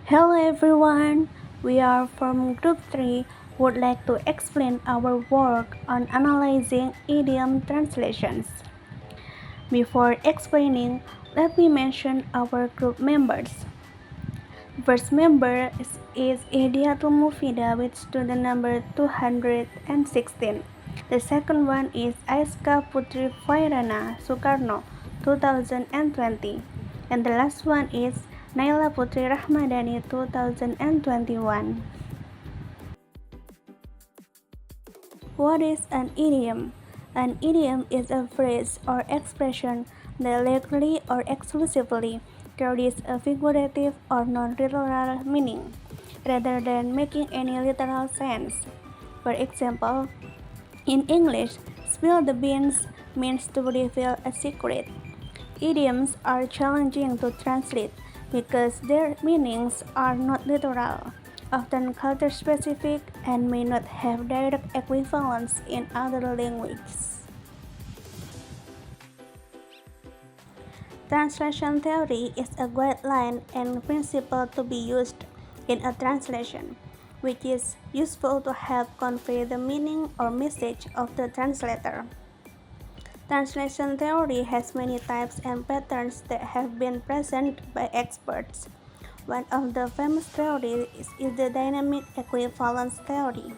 Hello everyone, we are from Group 3 would like to explain our work on analyzing idiom translations. Before explaining, let me mention our group members. First member is Ihdiyatul Mufidah with student number 216. The second one is Aishka Putri Vairana Soekarno 2020. And the last one is Nailah Putri Rahmadani 2021. What is an idiom? An idiom is a phrase or expression that literally or exclusively carries a figurative or non-literal meaning, rather than making any literal sense. For example, in English, spill the beans means to reveal a secret. Idioms are challenging to translate because their meanings are not literal, often culture-specific, and may not have direct equivalence in other languages. Translation theory is a guideline and principle to be used in a translation, which is useful to help convey the meaning or message of the translator. Translation theory has many types and patterns that have been presented by experts. One of the famous theories is the dynamic equivalence theory.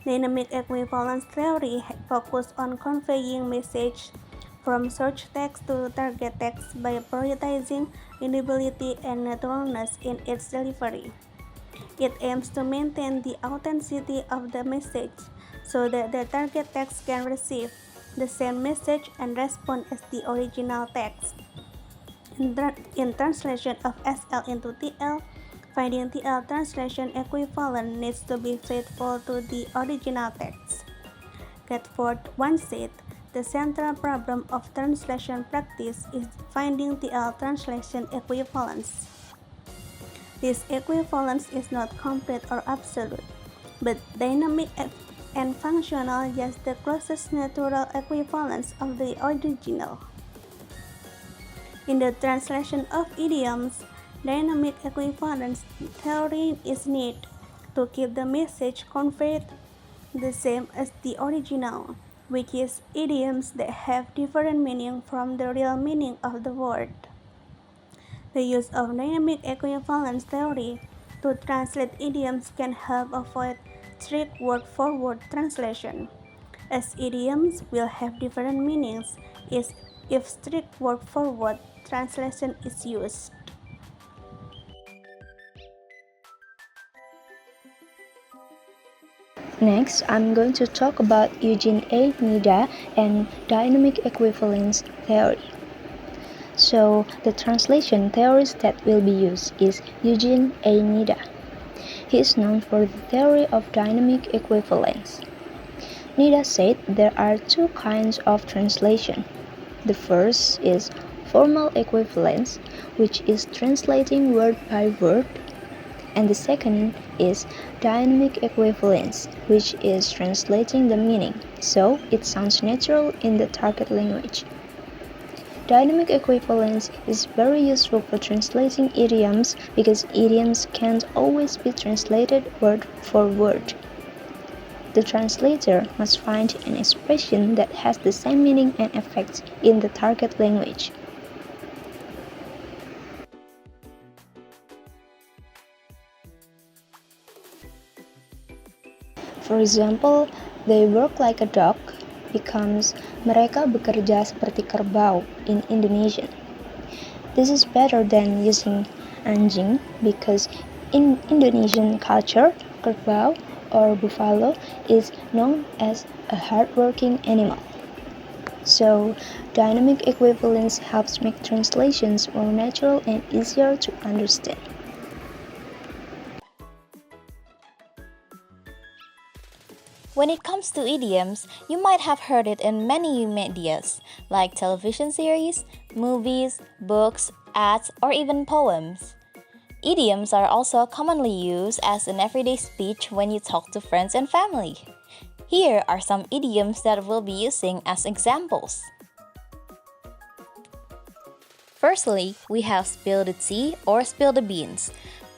Dynamic equivalence theory focuses on conveying message from search text to target text by prioritizing readability and naturalness in its delivery. It aims to maintain the authenticity of the message so that the target text can receive the same message and respond as the original text. In translation of SL into TL, finding TL translation equivalent needs to be faithful to the original text. Catford once said, the central problem of translation practice is finding TL translation equivalence. This equivalence is not complete or absolute, but dynamic and functional, just the closest natural equivalence of the original. In the translation of idioms, dynamic equivalence theory is needed to keep the message conveyed the same as the original, which is idioms that have different meaning from the real meaning of the word. The use of dynamic equivalence theory to translate idioms can help avoid strict word-for-word translation, as idioms will have different meanings if strict word-for-word translation is used. Next, I'm going to talk about Eugene Nida and dynamic equivalence theory. So, the translation theorist that will be used is Eugene Nida. He is known for the theory of dynamic equivalence. Nida said there are two kinds of translation. The first is formal equivalence, which is translating word by word, and the second is dynamic equivalence, which is translating the meaning, so it sounds natural in the target language. Dynamic equivalence is very useful for translating idioms because idioms can't always be translated word for word. The translator must find an expression that has the same meaning and effect in the target language. For example, they work like a dog becomes mereka bekerja seperti kerbau in Indonesian. This is better than using anjing because in Indonesian culture, kerbau or buffalo is known as a hardworking animal. So, dynamic equivalence helps make translations more natural and easier to understand. When it comes to idioms, you might have heard it in many medias, like television series, movies, books, ads, or even poems. Idioms are also commonly used as in everyday speech when you talk to friends and family. Here are some idioms that we'll be using as examples. Firstly, we have spill the tea or spill the beans.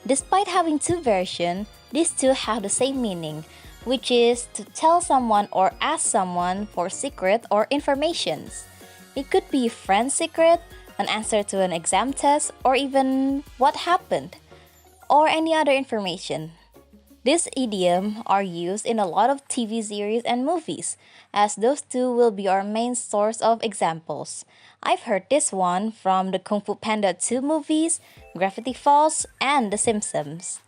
Despite having two versions, these two have the same meaning, which is to tell someone or ask someone for secret or informations. It could be a friend's secret, an answer to an exam test, or even what happened, or any other information. These idioms are used in a lot of TV series and movies, as those two will be our main source of examples. I've heard this one from the Kung Fu Panda 2 movies, Gravity Falls, and The Simpsons.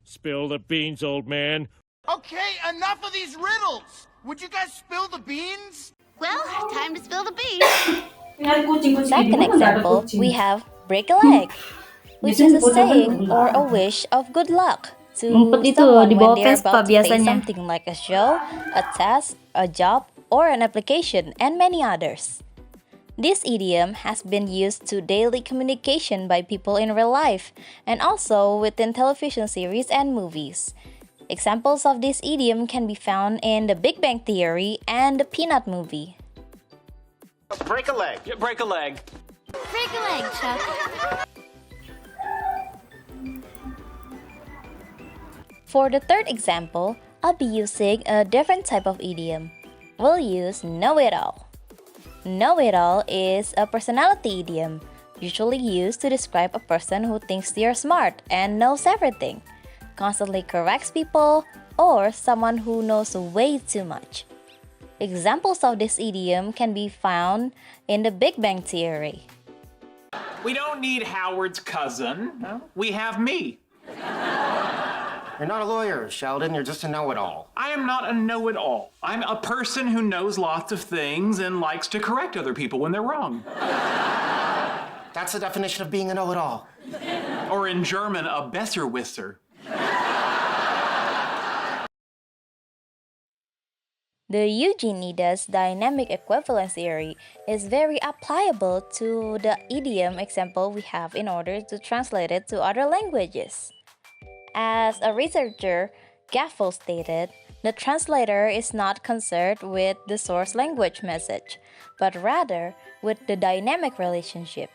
Spill the beans, old man. Okay, enough of these riddles! Would you guys spill the beans? Well, time to spill the beans. Second example, we have break a leg, which is a saying or a wish of good luck to Ngumpet itu someone di when bawah they're Vespa about to face biasanya. something like a show, a test, a job, or an application, and many others. This idiom has been used to daily communication by people in real life and also within television series and movies. Examples of this idiom can be found in The Big Bang Theory and the Peanut movie. Break a leg. Yeah, break a leg. Break a leg, Chuck. For the third example, I'll be using a different type of idiom. We'll use know-it-all. Know-it-all is a personality idiom, usually used to describe a person who thinks they're smart and knows everything, constantly corrects people, or someone who knows way too much. Examples of this idiom can be found in The Big Bang Theory. We don't need Howard's cousin. We have me. You're not a lawyer, Sheldon. You're just a know-it-all. I am not a know-it-all. I'm a person who knows lots of things and likes to correct other people when they're wrong. That's the definition of being a know-it-all. Or in German, a Besserwisser. The Eugene Nida's dynamic equivalence theory is very applicable to the idiom example we have in order to translate it to other languages. As a researcher, Gaffel stated, the translator is not concerned with the source language message, but rather with the dynamic relationship.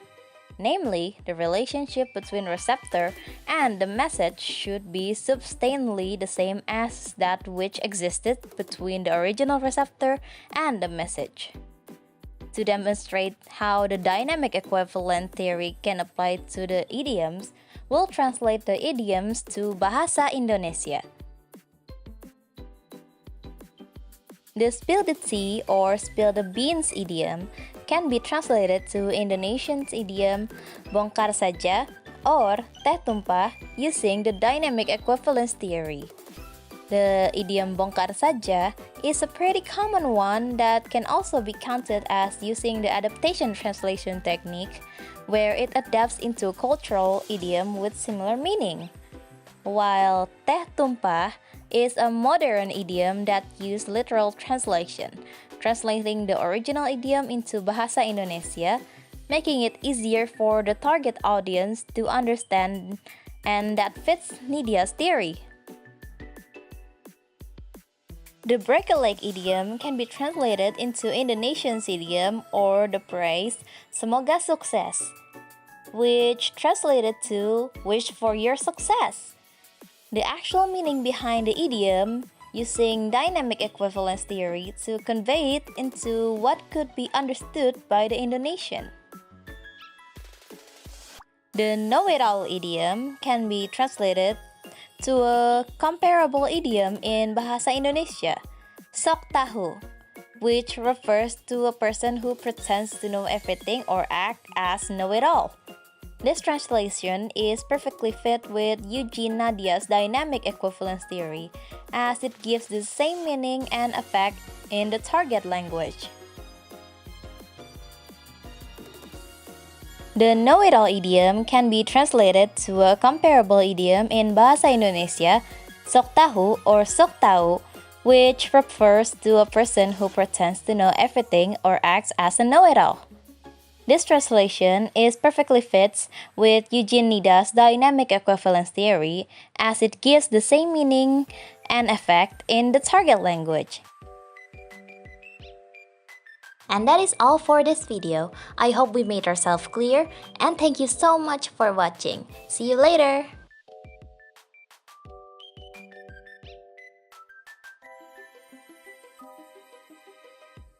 Namely, the relationship between receptor and the message should be substantially the same as that which existed between the original receptor and the message. To demonstrate how the dynamic equivalent theory can apply to the idioms, we'll translate the idioms to Bahasa Indonesia. The spill the tea or spill the beans idiom can be translated to Indonesian idiom bongkar saja or teh tumpah using the dynamic equivalence theory. The idiom bongkar saja is a pretty common one that can also be counted as using the adaptation translation technique, where it adapts into a cultural idiom with similar meaning. While teh tumpah is a modern idiom that uses literal translation, translating the original idiom into Bahasa Indonesia, making it easier for the target audience to understand, and that fits Nida's theory. The break a leg idiom can be translated into Indonesian idiom or the phrase semoga sukses, which translated to wish for your success. The actual meaning behind the idiom using dynamic equivalence theory to convey it into what could be understood by the Indonesian. The know-it-all idiom can be translated to a comparable idiom in Bahasa Indonesia, sok tahu, which refers to a person who pretends to know everything or act as know-it-all. This translation is perfectly fit with Eugene Nida's dynamic equivalence theory, as it gives the same meaning and effect in the target language. The know-it-all idiom can be translated to a comparable idiom in Bahasa Indonesia, sok tahu or sok tahu, which refers to a person who pretends to know everything or acts as a know-it-all. This translation is perfectly fits with Eugene Nida's dynamic equivalence theory, as it gives the same meaning and effect in the target language. And that is all for this video. I hope we made ourselves clear, and thank you so much for watching. See you later!